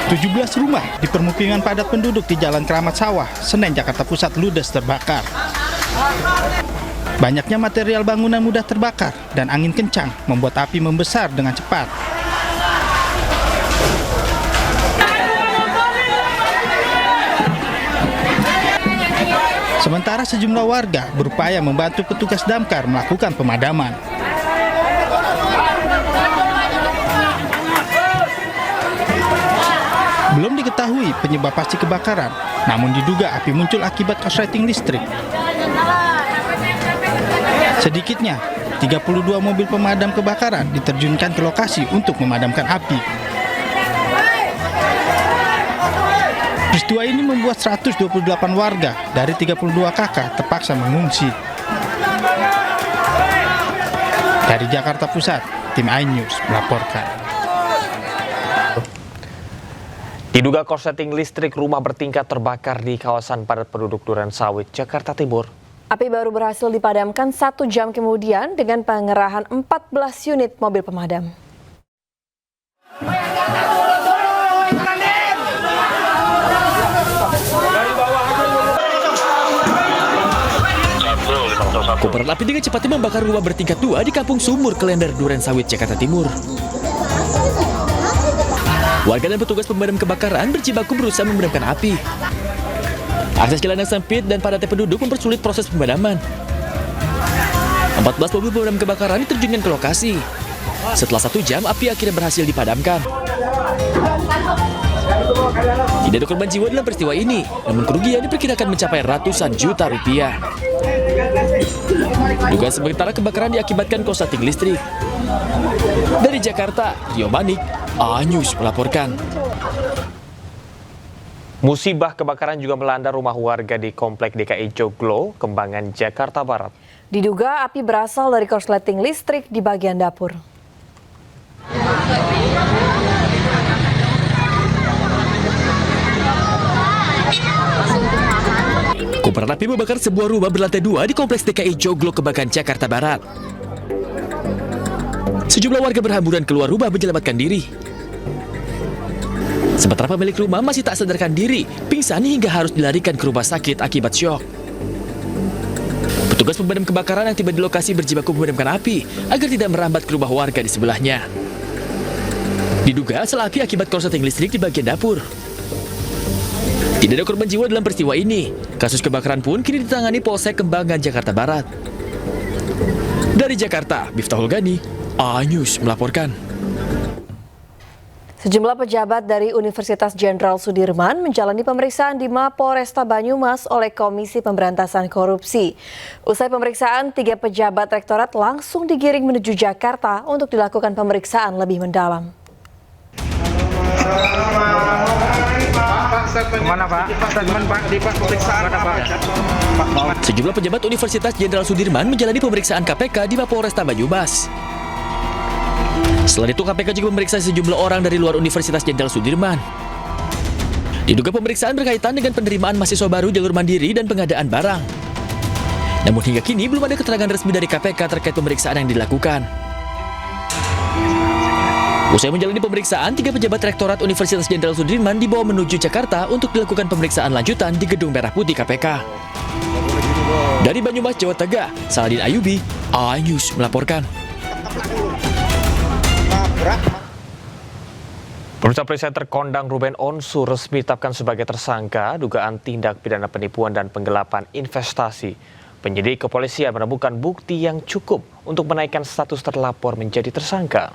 17 rumah di permukiman padat penduduk di Jalan Keramat Sawah, Senen, Jakarta Pusat ludes terbakar. Banyaknya material bangunan mudah terbakar dan angin kencang membuat api membesar dengan cepat. Sementara sejumlah warga berupaya membantu petugas damkar melakukan pemadaman. Belum diketahui penyebab pasti kebakaran, namun diduga api muncul akibat korsleting listrik. Sedikitnya, 32 mobil pemadam kebakaran diterjunkan ke lokasi untuk memadamkan api. Peristiwa ini membuat 128 warga dari 32 kakak terpaksa mengungsi. Dari Jakarta Pusat, tim iNews melaporkan. Diduga korsleting listrik rumah bertingkat terbakar di kawasan padat penduduk Durensawit, Jakarta Timur. Api baru berhasil dipadamkan 1 jam kemudian dengan pengerahan 14 unit mobil pemadam. Kobaran api dengan cepatnya membakar rumah bertingkat 2 di Kampung Sumur, Klender, Durensawit, Jakarta Timur. Warga dan petugas pemadam kebakaran berjibaku berusaha memadamkan api. Akses jalan yang sempit dan padatnya penduduk mempersulit proses pemadaman. 14 mobil pemadam kebakaran diterjunkan ke lokasi. Setelah 1 jam, api akhirnya berhasil dipadamkan. Tidak ada korban jiwa dalam peristiwa ini, namun kerugian diperkirakan mencapai ratusan juta rupiah. Dugaan sementara kebakaran diakibatkan korsleting listrik. Dari Jakarta, Rio Manik, iNews melaporkan. Musibah kebakaran juga melanda rumah warga di Komplek DKI Joglo, Kembangan, Jakarta Barat. Diduga api berasal dari korsleting listrik di bagian dapur. Kobaran api membakar sebuah rumah berlantai 2 di Kompleks DKI Joglo, Kembangan, Jakarta Barat. Sejumlah warga berhamburan keluar rumah menyelamatkan diri. Sementara pemilik rumah masih tak sadarkan diri, pingsan hingga harus dilarikan ke rumah sakit akibat syok. Petugas pemadam kebakaran yang tiba di lokasi berjibaku memadamkan api agar tidak merambat ke rumah warga di sebelahnya. Diduga asal api akibat korsleting listrik di bagian dapur. Tidak ada korban jiwa dalam peristiwa ini. Kasus kebakaran pun kini ditangani Polsek Kembangan, Jakarta Barat. Dari Jakarta, Miftahul Gani, iNews melaporkan. Sejumlah pejabat dari Universitas Jenderal Sudirman menjalani pemeriksaan di Mapolresta Banyumas oleh Komisi Pemberantasan Korupsi. Usai pemeriksaan, 3 pejabat rektorat langsung digiring menuju Jakarta untuk dilakukan pemeriksaan lebih mendalam. Sejumlah pejabat Universitas Jenderal Sudirman menjalani pemeriksaan KPK di Mapolresta Banyumas. Selain itu, KPK juga memeriksa sejumlah orang dari luar Universitas Jenderal Sudirman. Diduga pemeriksaan berkaitan dengan penerimaan mahasiswa baru jalur mandiri dan pengadaan barang. Namun hingga kini belum ada keterangan resmi dari KPK terkait pemeriksaan yang dilakukan. Usai menjalani pemeriksaan, 3 pejabat rektorat Universitas Jenderal Sudirman dibawa menuju Jakarta untuk dilakukan pemeriksaan lanjutan di Gedung Merah Putih KPK. Dari Banyumas, Jawa Tengah, Saladin Ayubi, iNews melaporkan. Pemirsa, presenter kondang Ruben Onsu resmi ditetapkan sebagai tersangka dugaan tindak pidana penipuan dan penggelapan investasi. Penyidik kepolisian menemukan bukti yang cukup untuk menaikkan status terlapor menjadi tersangka.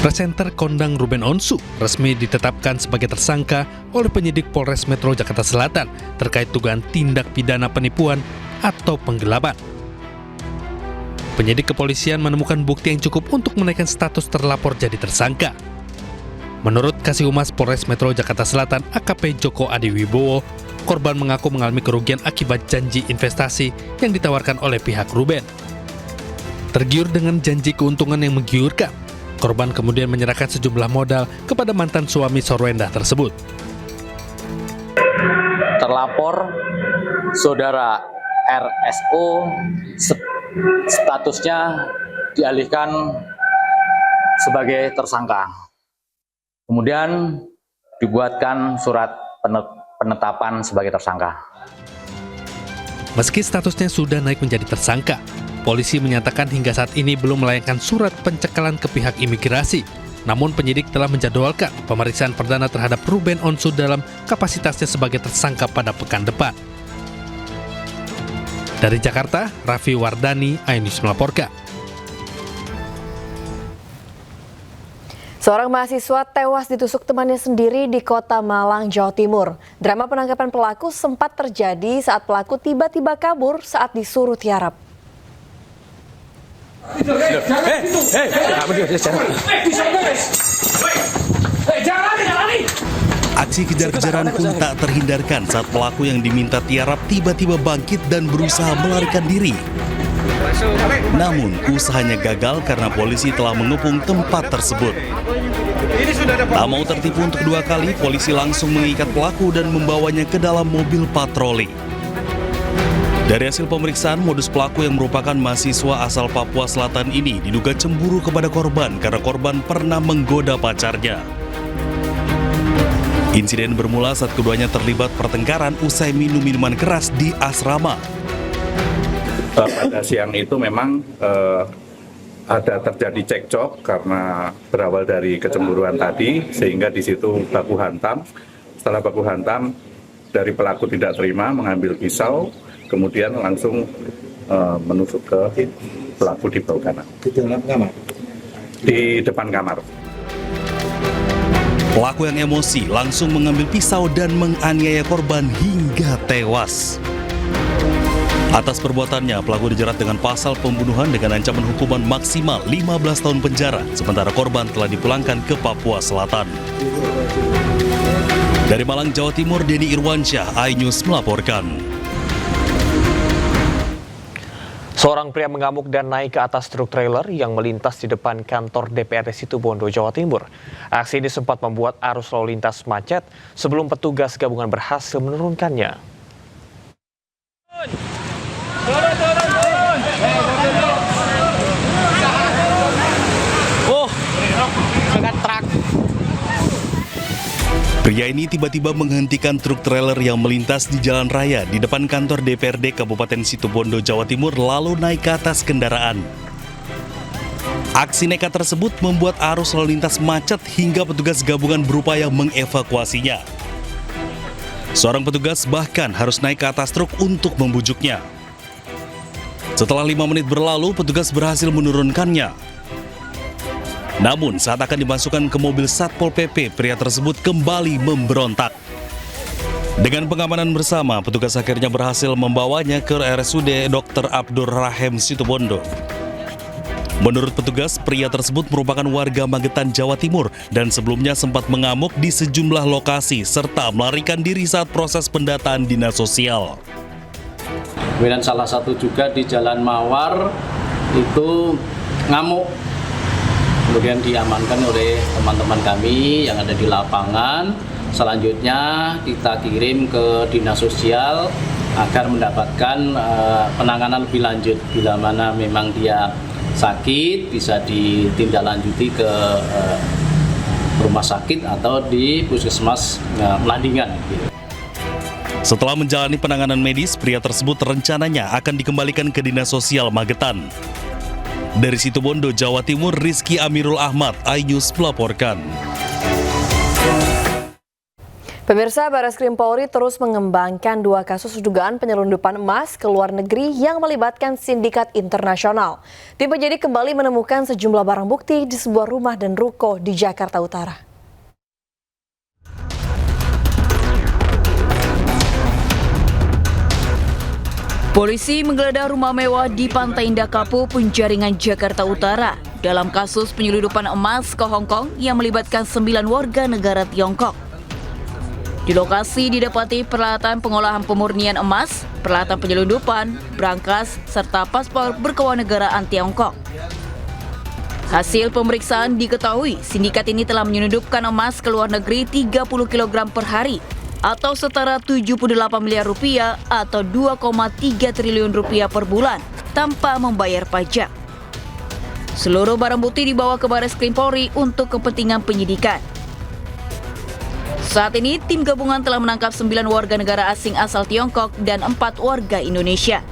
Presenter kondang Ruben Onsu resmi ditetapkan sebagai tersangka oleh penyidik Polres Metro Jakarta Selatan terkait dugaan tindak pidana penipuan atau penggelapan. Penyidik kepolisian menemukan bukti yang cukup untuk menaikkan status terlapor jadi tersangka. Menurut Kasih Humas Polres Metro Jakarta Selatan AKP Joko Adiwibowo, korban mengaku mengalami kerugian akibat janji investasi yang ditawarkan oleh pihak Ruben. Tergiur dengan janji keuntungan yang menggiurkan, korban kemudian menyerahkan sejumlah modal kepada mantan suami Sorwenda tersebut. Terlapor saudara RSO statusnya dialihkan sebagai tersangka. Kemudian dibuatkan surat penetapan sebagai tersangka. Meski statusnya sudah naik menjadi tersangka, polisi menyatakan hingga saat ini belum melayangkan surat pencekalan ke pihak imigrasi. Namun penyidik telah menjadwalkan pemeriksaan perdana terhadap Ruben Onsu dalam kapasitasnya sebagai tersangka pada pekan depan. Dari Jakarta, Raffi Wardani, iNews melaporkan. Seorang mahasiswa tewas ditusuk temannya sendiri di Kota Malang, Jawa Timur. Drama penangkapan pelaku sempat terjadi saat pelaku tiba-tiba kabur saat disuruh tiarap. Aksi kejar-kejaran pun tak terhindarkan saat pelaku yang diminta tiarap tiba-tiba bangkit dan berusaha melarikan diri. Namun, usahanya gagal karena polisi telah mengepung tempat tersebut. Tak mau tertipu untuk kedua kali, polisi langsung mengikat pelaku dan membawanya ke dalam mobil patroli. Dari hasil pemeriksaan, modus pelaku yang merupakan mahasiswa asal Papua Selatan ini diduga cemburu kepada korban karena korban pernah menggoda pacarnya. Insiden bermula saat keduanya terlibat pertengkaran usai minum minuman keras di asrama. Pada siang itu memang ada terjadi cekcok karena berawal dari kecemburuan tadi, sehingga di situ baku hantam. Setelah baku hantam, dari pelaku tidak terima mengambil pisau, kemudian langsung menusuk ke pelaku di bawah kanan. Di dalam kamar? Di depan kamar. Pelaku yang emosi langsung mengambil pisau dan menganiaya korban hingga tewas. Atas perbuatannya, pelaku dijerat dengan pasal pembunuhan dengan ancaman hukuman maksimal 15 tahun penjara, sementara korban telah dipulangkan ke Papua Selatan. Dari Malang, Jawa Timur, Denny Irwansyah, iNews melaporkan. Seorang pria mengamuk dan naik ke atas truk trailer yang melintas di depan kantor DPRD Situbondo, Jawa Timur. Aksi ini sempat membuat arus lalu lintas macet sebelum petugas gabungan berhasil menurunkannya. Pria ini tiba-tiba menghentikan truk trailer yang melintas di jalan raya di depan kantor DPRD Kabupaten Situbondo, Jawa Timur, lalu naik ke atas kendaraan. Aksi nekat tersebut membuat arus lalu lintas macet hingga petugas gabungan berupaya mengevakuasinya. Seorang petugas bahkan harus naik ke atas truk untuk membujuknya. Setelah 5 menit berlalu, petugas berhasil menurunkannya. Namun saat akan dimasukkan ke mobil Satpol PP, pria tersebut kembali memberontak. Dengan pengamanan bersama, petugas akhirnya berhasil membawanya ke RSUD Dr. Abdur Rahim Situbondo. Menurut petugas, pria tersebut merupakan warga Magetan, Jawa Timur dan sebelumnya sempat mengamuk di sejumlah lokasi serta melarikan diri saat proses pendataan dinas sosial. Kemudian salah satu juga di Jalan Mawar itu ngamuk. Kemudian diamankan oleh teman-teman kami yang ada di lapangan. Selanjutnya kita kirim ke dinas sosial agar mendapatkan penanganan lebih lanjut. Bila mana memang dia sakit bisa ditindaklanjuti ke rumah sakit atau di puskesmas Melandingan. Setelah menjalani penanganan medis, pria tersebut rencananya akan dikembalikan ke dinas sosial Magetan. Dari Situbondo, Jawa Timur, Rizky Amirul Ahmad, iNews melaporkan. Pemirsa, Barreskrim Polri terus mengembangkan 2 kasus dugaan penyelundupan emas ke luar negeri yang melibatkan sindikat internasional. Tim penyidik kembali menemukan sejumlah barang bukti di sebuah rumah dan ruko di Jakarta Utara. Polisi menggeledah rumah mewah di Pantai Indah Kapuk, Penjaringan, Jakarta Utara dalam kasus penyelundupan emas ke Hong Kong yang melibatkan 9 warga negara Tiongkok. Di lokasi didapati peralatan pengolahan pemurnian emas, peralatan penyelundupan, brankas, serta paspor berkewarganegaraan Tiongkok. Hasil pemeriksaan diketahui sindikat ini telah menyelundupkan emas ke luar negeri 30 kg per hari atau setara 78 miliar rupiah atau 2,3 triliun rupiah per bulan tanpa membayar pajak. Seluruh barang bukti dibawa ke Baris Krim Polri untuk kepentingan penyidikan. Saat ini, tim gabungan telah menangkap 9 warga negara asing asal Tiongkok dan 4 warga Indonesia.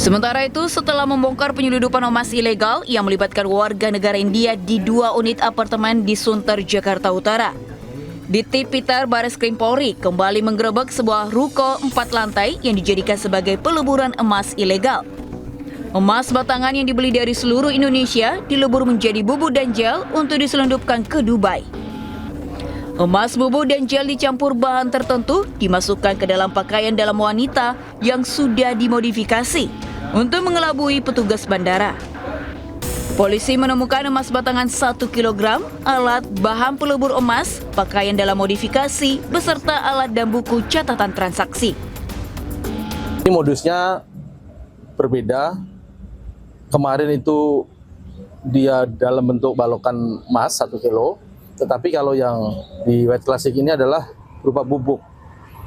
Sementara itu, setelah membongkar penyelundupan emas ilegal yang melibatkan warga negara India di 2 unit apartemen di Sunter, Jakarta Utara, Ditip Peter Baris Krim Polri kembali menggerebek sebuah ruko 4 lantai yang dijadikan sebagai peleburan emas ilegal. Emas batangan yang dibeli dari seluruh Indonesia dilebur menjadi bubuk dan gel untuk diselundupkan ke Dubai. Emas bubuk dan gel dicampur bahan tertentu dimasukkan ke dalam pakaian dalam wanita yang sudah dimodifikasi untuk mengelabui petugas bandara. Polisi menemukan emas batangan 1 kg, alat bahan pelebur emas, pakaian dalam modifikasi, beserta alat dan buku catatan transaksi. Ini modusnya berbeda. Kemarin itu dia dalam bentuk balokan emas 1 kilo. Tetapi kalau yang di White Classic ini adalah berupa bubuk.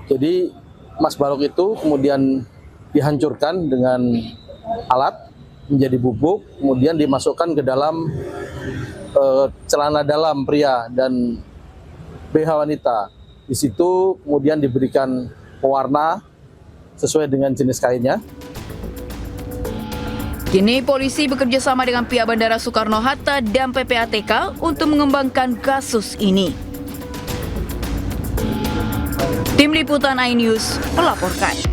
Jadi emas balok itu kemudian dihancurkan dengan alat menjadi bubuk, kemudian dimasukkan ke dalam celana dalam pria dan BH wanita. Di situ kemudian diberikan pewarna sesuai dengan jenis kainnya. Kini polisi bekerja sama dengan pihak Bandara Soekarno-Hatta dan PPATK untuk mengembangkan kasus ini. Tim Liputan iNews melaporkan.